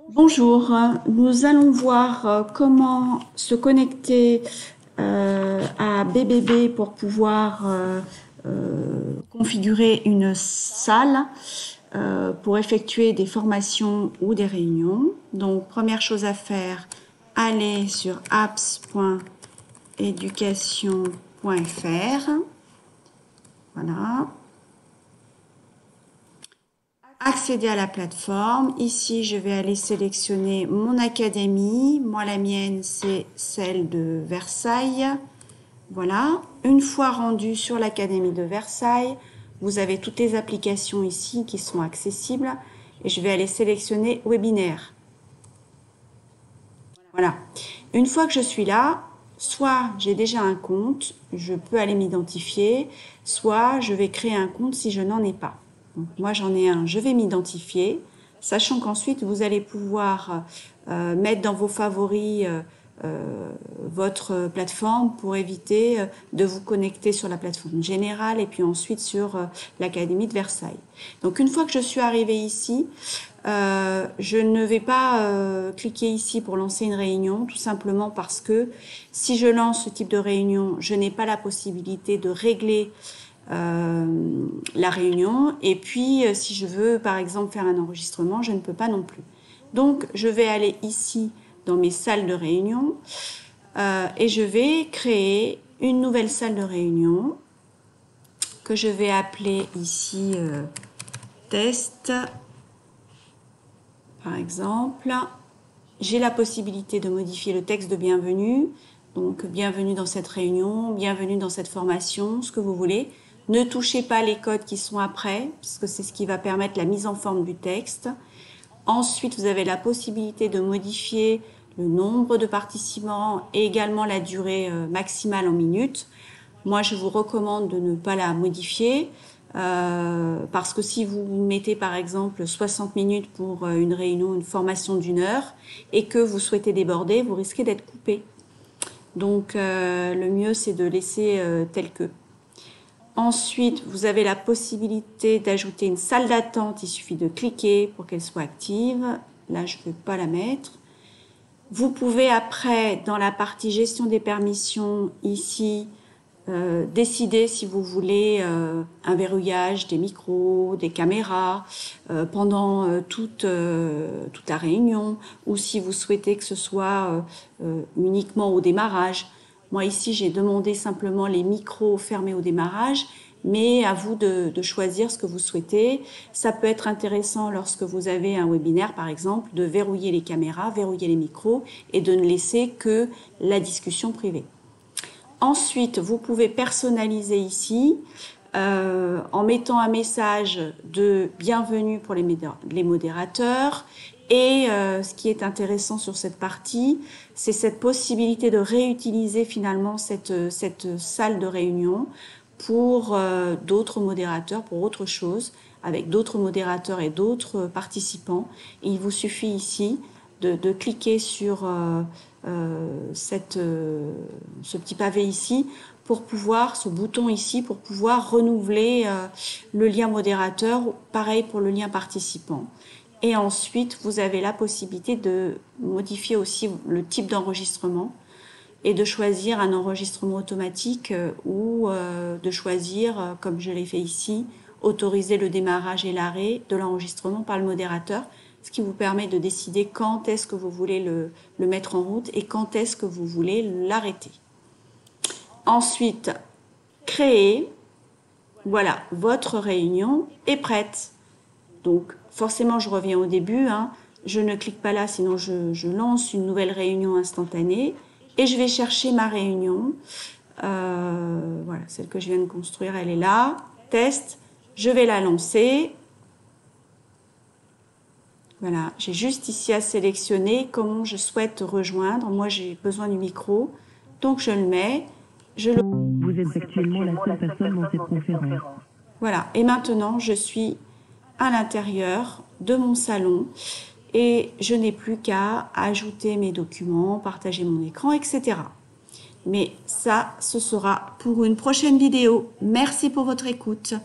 Bonjour, nous allons voir comment se connecter à BBB pour pouvoir configurer une salle pour effectuer des formations ou des réunions. Donc, première chose à faire, aller sur apps.education.fr. Voilà. Accéder à la plateforme. Ici, je vais aller sélectionner mon académie. Moi, la mienne, c'est celle de Versailles. Voilà. Une fois rendu sur l'académie de Versailles, vous avez toutes les applications ici qui sont accessibles. Et je vais aller sélectionner webinaire. Voilà. Une fois que je suis là, soit j'ai déjà un compte, je peux aller m'identifier, soit je vais créer un compte si je n'en ai pas. Donc, moi, j'en ai un, je vais m'identifier, sachant qu'ensuite, vous allez pouvoir mettre dans vos favoris votre plateforme pour éviter de vous connecter sur la plateforme générale et puis ensuite sur l'Académie de Versailles. Donc, une fois que je suis arrivée ici, je ne vais pas cliquer ici pour lancer une réunion, tout simplement parce que si je lance ce type de réunion, je n'ai pas la possibilité de régler la réunion. Et puis, si je veux, par exemple, faire un enregistrement, je ne peux pas non plus. Donc, je vais aller ici dans mes salles de réunion et je vais créer une nouvelle salle de réunion que je vais appeler ici test. Par exemple, j'ai la possibilité de modifier le texte de bienvenue. Donc, bienvenue dans cette réunion, bienvenue dans cette formation, ce que vous voulez. Ne touchez pas les codes qui sont après, puisque c'est ce qui va permettre la mise en forme du texte. Ensuite, vous avez la possibilité de modifier le nombre de participants et également la durée maximale en minutes. Moi, je vous recommande de ne pas la modifier parce que si vous mettez par exemple 60 minutes pour une réunion, une formation d'1 heure et que vous souhaitez déborder, vous risquez d'être coupé. Donc, le mieux, c'est de laisser tel que. Ensuite, vous avez la possibilité d'ajouter une salle d'attente. Il suffit de cliquer pour qu'elle soit active. Là, je ne peux pas la mettre. Vous pouvez après, dans la partie gestion des permissions, ici, décider si vous voulez un verrouillage des micros, des caméras pendant toute la réunion, ou si vous souhaitez que ce soit uniquement au démarrage. Moi ici j'ai demandé simplement les micros fermés au démarrage, mais à vous de choisir ce que vous souhaitez. Ça peut être intéressant lorsque vous avez un webinaire par exemple, de verrouiller les caméras, verrouiller les micros et de ne laisser que la discussion privée. Ensuite, vous pouvez personnaliser ici en mettant un message de bienvenue pour les modérateurs. Et ce qui est intéressant sur cette partie, c'est cette possibilité de réutiliser finalement cette salle de réunion pour d'autres modérateurs, pour autre chose, avec d'autres modérateurs et d'autres participants. Et il vous suffit ici de cliquer sur ce petit pavé ici pour pouvoir, ce bouton ici, pour pouvoir renouveler le lien modérateur, pareil pour le lien participant. Et ensuite, vous avez la possibilité de modifier aussi le type d'enregistrement et de choisir un enregistrement automatique ou de choisir, comme je l'ai fait ici, autoriser le démarrage et l'arrêt de l'enregistrement par le modérateur, ce qui vous permet de décider quand est-ce que vous voulez le mettre en route et quand est-ce que vous voulez l'arrêter. Ensuite, créer. Voilà, votre réunion est prête. Donc, forcément, je reviens au début. Je ne clique pas là, sinon je lance une nouvelle réunion instantanée et je vais chercher ma réunion. Voilà, celle que je viens de construire, elle est là. Test. Je vais la lancer. Voilà, j'ai juste ici à sélectionner comment je souhaite rejoindre. Moi, j'ai besoin du micro, donc je le mets. Vous êtes actuellement la seule personne dans cette conférence. Voilà, et maintenant, je suis à l'intérieur de mon salon et je n'ai plus qu'à ajouter mes documents, partager mon écran, etc. Mais ça, ce sera pour une prochaine vidéo. Merci pour votre écoute.